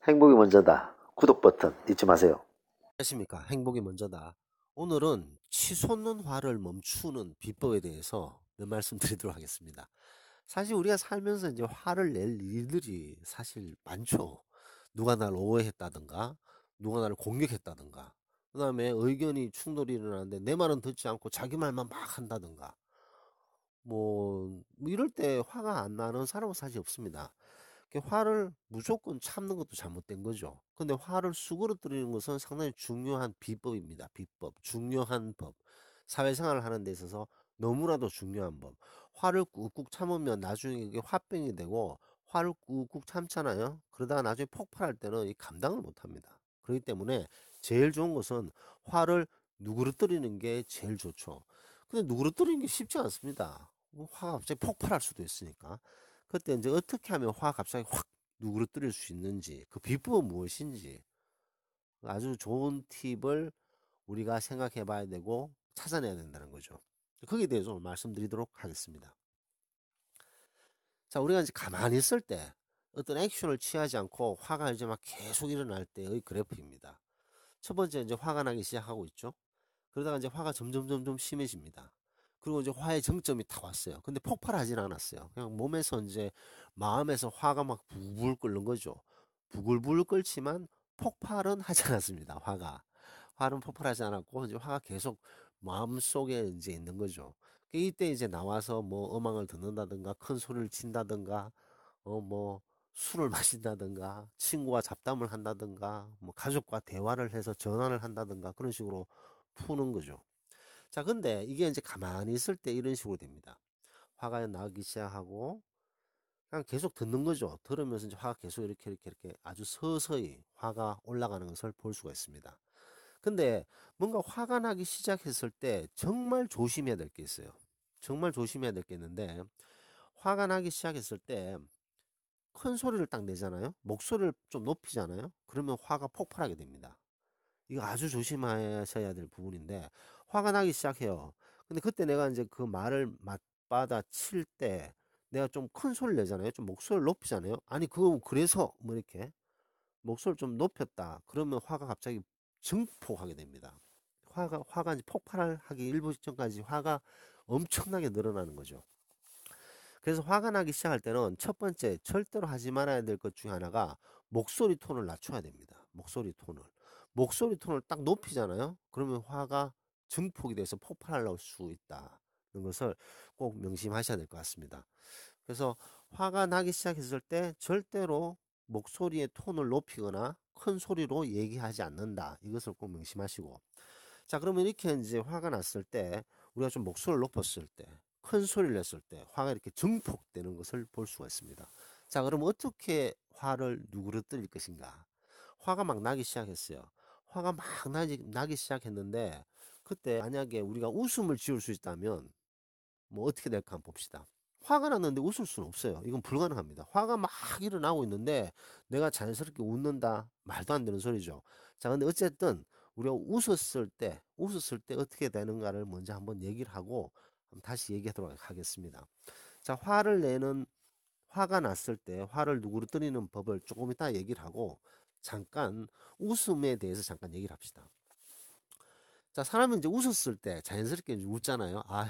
행복이 먼저다. 구독 버튼 잊지 마세요. 안녕하십니까. 행복이 먼저다. 오늘은 치솟는 화를 멈추는 비법에 대해서 몇 말씀 드리도록 하겠습니다. 사실 우리가 살면서 이제 화를 낼 일들이 사실 많죠. 누가 날 오해했다든가, 누가 나를 공격했다든가, 그 다음에 의견이 충돌이 일어나는데 내 말은 듣지 않고 자기 말만 막 한다든가, 뭐 이럴 때 화가 안 나는 사람은 사실 없습니다. 화를 무조건 참는 것도 잘못된 거죠. 근데 화를 수그러뜨리는 것은 상당히 중요한 비법입니다. 비법, 중요한 법. 사회생활을 하는 데 있어서 너무나도 중요한 법. 화를 꾹꾹 참으면 나중에 이게 화병이 되고, 화를 꾹꾹 참잖아요. 그러다가 나중에 폭발할 때는 이 감당을 못 합니다. 그렇기 때문에 제일 좋은 것은 화를 누그러뜨리는 게 제일 좋죠. 근데 누그러뜨리는 게 쉽지 않습니다. 화가 갑자기 폭발할 수도 있으니까. 그때 이제 어떻게 하면 화가 갑자기 확 누그러뜨릴 수 있는지, 그 비법은 무엇인지 아주 좋은 팁을 우리가 생각해 봐야 되고 찾아내야 된다는 거죠. 거기에 대해서 오늘 말씀드리도록 하겠습니다. 자, 우리가 이제 가만히 있을 때 어떤 액션을 취하지 않고 화가 이제 막 계속 일어날 때의 그래프입니다. 첫 번째 이제 화가 나기 시작하고 있죠. 그러다가 이제 화가 점점 심해집니다. 그리고 이제 화의 정점이 다 왔어요. 근데 폭발하진 않았어요. 그냥 몸에서 이제 마음에서 화가 막 부글부글 끓는 거죠. 부글부글 끓지만 폭발은 하지 않았습니다. 화는 폭발하지 않았고 이제 화가 계속 마음 속에 이제 있는 거죠. 이때 이제 나와서 뭐 음악을 듣는다든가 큰 소리를 친다든가 뭐 술을 마신다든가 친구와 잡담을 한다든가 뭐 가족과 대화를 해서 전화를 한다든가 그런 식으로 푸는 거죠. 자, 근데 이게 이제 가만히 있을 때 이런 식으로 됩니다. 화가 나기 시작하고 그냥 계속 듣는 거죠. 들으면서 이제 화가 계속 이렇게 아주 서서히 화가 올라가는 것을 볼 수가 있습니다. 근데 뭔가 화가 나기 시작했을 때 정말 조심해야 될 게 있어요. 정말 조심해야 될 게 있는데 화가 나기 시작했을 때 큰 소리를 딱 내잖아요. 목소리를 좀 높이잖아요. 그러면 화가 폭발하게 됩니다. 이거 아주 조심하셔야 될 부분인데 화가 나기 시작해요. 근데 그때 내가 이제 그 말을 맞받아 칠 때 내가 좀 큰 소리를 내잖아요. 좀 목소리를 높이잖아요. 아니 그거 그래서 뭐 이렇게 목소리를 좀 높였다. 그러면 화가 갑자기 증폭하게 됩니다. 화가 이제 폭발하기 일부 직전까지 화가 엄청나게 늘어나는 거죠. 그래서 화가 나기 시작할 때는 첫 번째 절대로 하지 말아야 될 것 중에 하나가 목소리 톤을 낮춰야 됩니다. 목소리 톤을 딱 높이잖아요. 그러면 화가 증폭이 돼서 폭발할 수 있다는 것을 꼭 명심하셔야 될 것 같습니다. 그래서 화가 나기 시작했을 때 절대로 목소리의 톤을 높이거나 큰 소리로 얘기하지 않는다. 이것을 꼭 명심하시고. 자, 그러면 이렇게 이제 화가 났을 때 우리가 좀 목소리를 높였을 때 큰 소리를 냈을 때 화가 이렇게 증폭되는 것을 볼 수가 있습니다. 자, 그럼 어떻게 화를 누그러뜨릴 것인가? 화가 막 나기 시작했어요. 화가 막 나기 시작했는데 그때 만약에 우리가 웃음을 지을 수 있다면 뭐 어떻게 될까 한번 봅시다. 화가 났는데 웃을 수는 없어요. 이건 불가능합니다. 화가 막 일어나고 있는데 내가 자연스럽게 웃는다. 말도 안 되는 소리죠. 자, 근데 어쨌든 우리가 웃었을 때 어떻게 되는가를 먼저 한번 얘기를 하고 다시 얘기하도록 하겠습니다. 자, 화가 났을 때 화를 누그러뜨리는 법을 조금 이따 얘기를 하고 잠깐 웃음에 대해서 잠깐 얘기를 합시다. 자, 사람은 이제 웃었을 때 자연스럽게 이제 웃잖아요. 아,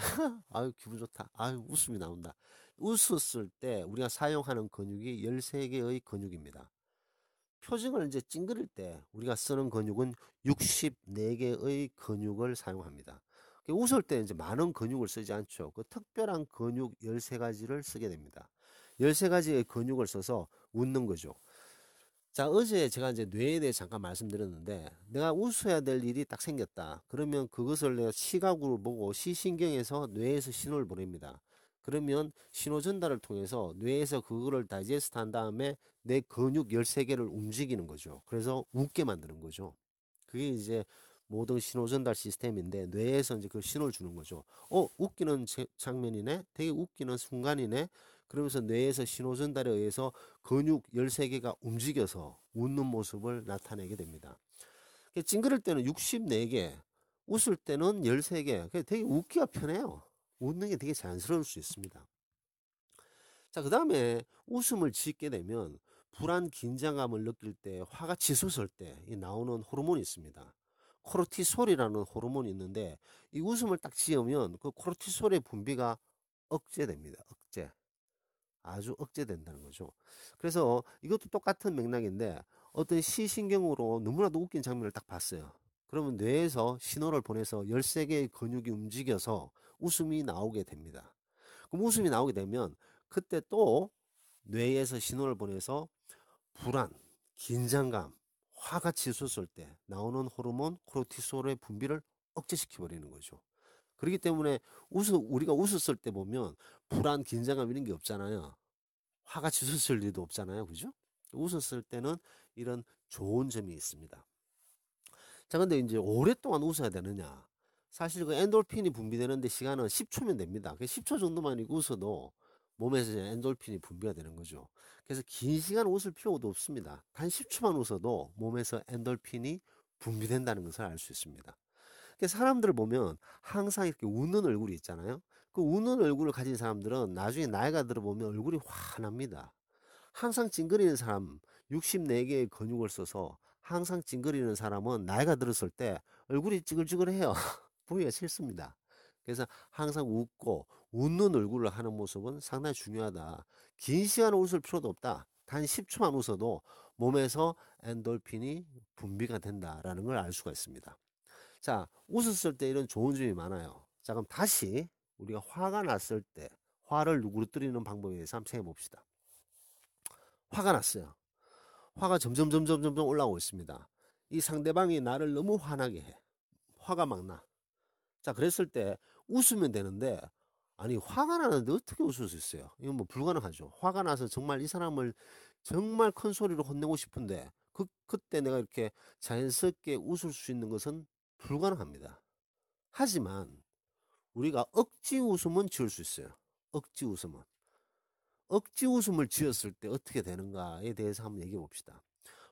아유, 기분 좋다. 아유, 웃음이 나온다. 웃었을 때 우리가 사용하는 근육이 13개의 근육입니다. 표정을 이제 찡그릴 때 우리가 쓰는 근육은 64개의 근육을 사용합니다. 웃을 때 이제 많은 근육을 쓰지 않죠. 그 특별한 근육 13가지를 쓰게 됩니다. 13가지의 근육을 써서 웃는 거죠. 자, 어제 제가 이제 뇌에 대해 잠깐 말씀드렸는데, 내가 웃어야 될 일이 딱 생겼다. 그러면 그것을 내가 시각으로 보고 시신경에서 뇌에서 신호를 보냅니다. 그러면 신호 전달을 통해서 뇌에서 그거를 다이제스트 한 다음에 내 근육 13개를 움직이는 거죠. 그래서 웃게 만드는 거죠. 그게 이제 모든 신호 전달 시스템인데 뇌에서 이제 그 신호를 주는 거죠. 웃기는 장면이네. 되게 웃기는 순간이네. 그러면서 뇌에서 신호 전달에 의해서 근육 13개가 움직여서 웃는 모습을 나타내게 됩니다. 찡그릴 때는 64개, 웃을 때는 13개. 되게 웃기가 편해요. 웃는 게 되게 자연스러울 수 있습니다. 자, 그 다음에 웃음을 짓게 되면 불안, 긴장감을 느낄 때, 화가 치솟을 때 이 나오는 호르몬이 있습니다. 코르티솔이라는 호르몬이 있는데 이 웃음을 딱 지으면 그 코르티솔의 분비가 억제됩니다. 억제. 아주 억제된다는 거죠. 그래서 이것도 똑같은 맥락인데 어떤 시신경으로 너무나도 웃긴 장면을 딱 봤어요. 그러면 뇌에서 신호를 보내서 13개의 근육이 움직여서 웃음이 나오게 됩니다. 그럼 웃음이 나오게 되면 그때 또 뇌에서 신호를 보내서 불안, 긴장감, 화가 치솟을 때 나오는 호르몬 코르티솔의 분비를 억제시켜 버리는 거죠. 그렇기 때문에 우리가 웃었을 때 보면 불안, 긴장감 이런 게 없잖아요. 화가 치솟을 일도 없잖아요. 그죠? 웃었을 때는 이런 좋은 점이 있습니다. 자, 근데 이제 오랫동안 웃어야 되느냐? 사실 그 엔돌핀이 분비되는데 시간은 10초면 됩니다. 10초 정도만 웃어도 몸에서 이제 엔돌핀이 분비가 되는 거죠. 그래서 긴 시간 웃을 필요도 없습니다. 단 10초만 웃어도 몸에서 엔돌핀이 분비된다는 것을 알 수 있습니다. 사람들을 보면 항상 이렇게 웃는 얼굴이 있잖아요. 그 웃는 얼굴을 가진 사람들은 나중에 나이가 들어보면 얼굴이 환합니다. 항상 찡그리는 사람, 64개의 근육을 써서 항상 찡그리는 사람은 나이가 들었을 때 얼굴이 찌글찌글해요. 보기가 싫습니다. 그래서 항상 웃고 웃는 얼굴을 하는 모습은 상당히 중요하다. 긴 시간 웃을 필요도 없다. 단 10초만 웃어도 몸에서 엔돌핀이 분비가 된다라는 걸 알 수가 있습니다. 자, 웃었을 때 이런 좋은 점이 많아요. 자, 그럼 다시 우리가 화가 났을 때 화를 누그러뜨리는 방법에 대해서 한번 생각해 봅시다. 화가 났어요. 화가 점점 올라오고 있습니다. 이 상대방이 나를 너무 화나게 해. 화가 막 나. 자, 그랬을 때 웃으면 되는데, 아니, 화가 나는데 어떻게 웃을 수 있어요? 이건 뭐 불가능하죠. 화가 나서 정말 이 사람을 정말 큰 소리로 혼내고 싶은데, 그때 내가 이렇게 자연스럽게 웃을 수 있는 것은 불가능합니다. 하지만, 우리가 억지 웃음은 지을 수 있어요. 억지 웃음은. 억지 웃음을 지었을 때 어떻게 되는가에 대해서 한번 얘기해 봅시다.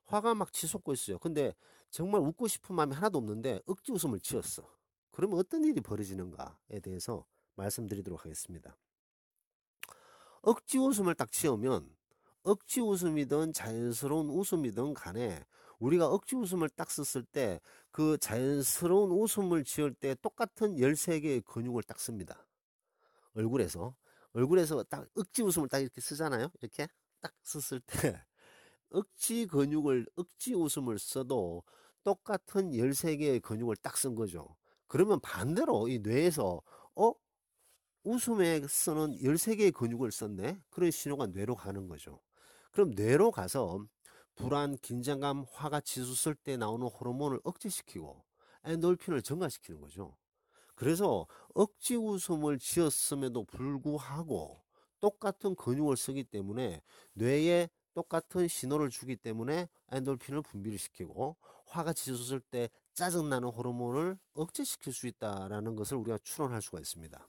화가 막 치솟고 있어요. 근데 정말 웃고 싶은 마음이 하나도 없는데 억지 웃음을 지었어. 그러면 어떤 일이 벌어지는가에 대해서 말씀드리도록 하겠습니다. 억지 웃음을 딱 지으면 억지 웃음이든 자연스러운 웃음이든 간에 우리가 억지 웃음을 딱 썼을 때 그 자연스러운 웃음을 지을 때 똑같은 13개의 근육을 딱 씁니다. 얼굴에서 딱 억지 웃음을 딱 이렇게 쓰잖아요. 이렇게 딱 썼을 때 억지 웃음을 써도 똑같은 13개의 근육을 딱 쓴 거죠. 그러면 반대로 이 뇌에서 어? 웃음에 쓰는 13개의 근육을 썼네? 그런 신호가 뇌로 가는 거죠. 그럼 뇌로 가서 불안, 긴장감, 화가 치솟을 때 나오는 호르몬을 억제시키고 엔돌핀을 증가시키는 거죠. 그래서 억지 웃음을 지었음에도 불구하고 똑같은 근육을 쓰기 때문에 뇌에 똑같은 신호를 주기 때문에 엔돌핀을 분비를 시키고 화가 치솟을 때 짜증나는 호르몬을 억제시킬 수 있다라는 것을 우리가 추론할 수가 있습니다.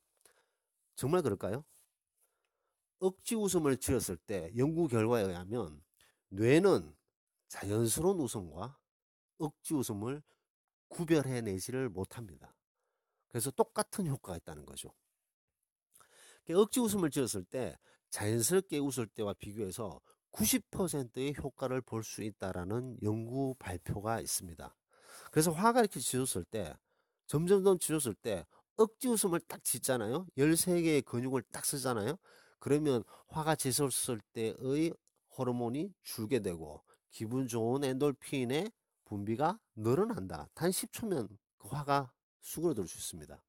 정말 그럴까요? 억지 웃음을 지었을 때 연구 결과에 의하면 뇌는 자연스러운 웃음과 억지 웃음을 구별해내지를 못합니다. 그래서 똑같은 효과가 있다는 거죠. 억지 웃음을 지었을 때 자연스럽게 웃을 때와 비교해서 90%의 효과를 볼 수 있다라는 연구 발표가 있습니다. 그래서 화가 이렇게 치솟을 때 점점 치솟을 때 억지 웃음을 딱 짓잖아요. 13개의 근육을 딱 쓰잖아요. 그러면 화가 치솟을 때의 호르몬이 줄게 되고 기분 좋은 엔돌핀의 분비가 늘어난다. 단 10초면 그 화가 수그러들 수 있습니다.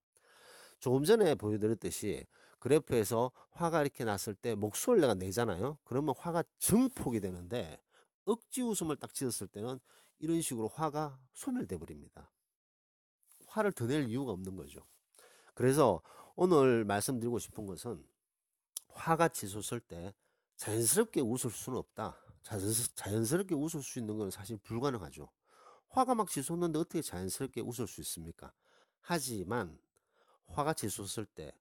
조금 전에 보여드렸듯이 그래프에서 화가 이렇게 났을 때 목소리를 내가 내잖아요. 그러면 화가 증폭이 되는데 억지 웃음을 딱 지었을 때는 이런 식으로 화가 소멸돼 버립니다. 화를 더 낼 이유가 없는 거죠. 그래서 오늘 말씀드리고 싶은 것은 화가 치솟을 때 자연스럽게 웃을 수는 없다. 자연스럽게 웃을 수 있는 건 사실 불가능하죠. 화가 막 치솟는데 어떻게 자연스럽게 웃을 수 있습니까? 하지만 화가 치솟을 때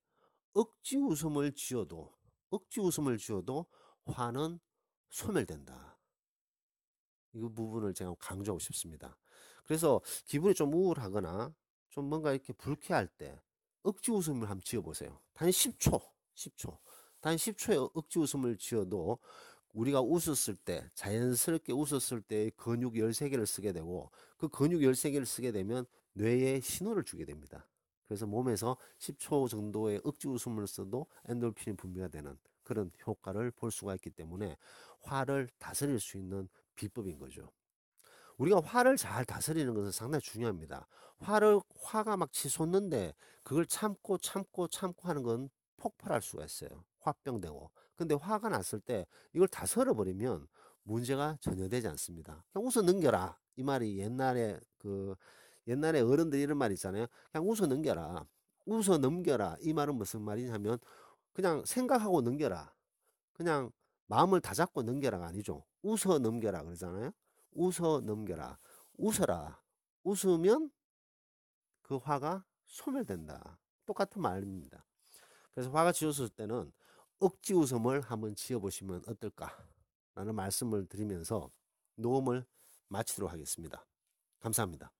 억지 웃음을 지어도 화는 소멸된다. 이 부분을 제가 강조하고 싶습니다. 그래서 기분이 좀 우울하거나 좀 뭔가 이렇게 불쾌할 때 억지 웃음을 한번 지어보세요. 단 10초. 단 10초의 억지 웃음을 지어도 우리가 웃었을 때, 자연스럽게 웃었을 때의 근육 13개를 쓰게 되고, 그 근육 13개를 쓰게 되면 뇌에 신호를 주게 됩니다. 그래서 몸에서 10초 정도의 억지 웃음을 써도 엔돌핀이 분비가 되는 그런 효과를 볼 수가 있기 때문에 화를 다스릴 수 있는 비법인 거죠. 우리가 화를 잘 다스리는 것은 상당히 중요합니다. 화가 막 치솟는데 그걸 참고 하는 건 폭발할 수가 있어요. 화병되고. 근데 화가 났을 때 이걸 다 설어버리면 문제가 전혀 되지 않습니다. 그냥 웃어 넘겨라. 이 말이 옛날에 어른들이 이런 말 있잖아요. 그냥 웃어 넘겨라. 웃어 넘겨라. 이 말은 무슨 말이냐면 그냥 생각하고 넘겨라. 그냥 마음을 다잡고 넘겨라가 아니죠. 웃어 넘겨라 그러잖아요. 웃어 넘겨라. 웃어라. 웃으면 그 화가 소멸된다. 똑같은 말입니다. 그래서 화가 지었을 때는 억지 웃음을 한번 지어보시면 어떨까라는 말씀을 드리면서 녹음을 마치도록 하겠습니다. 감사합니다.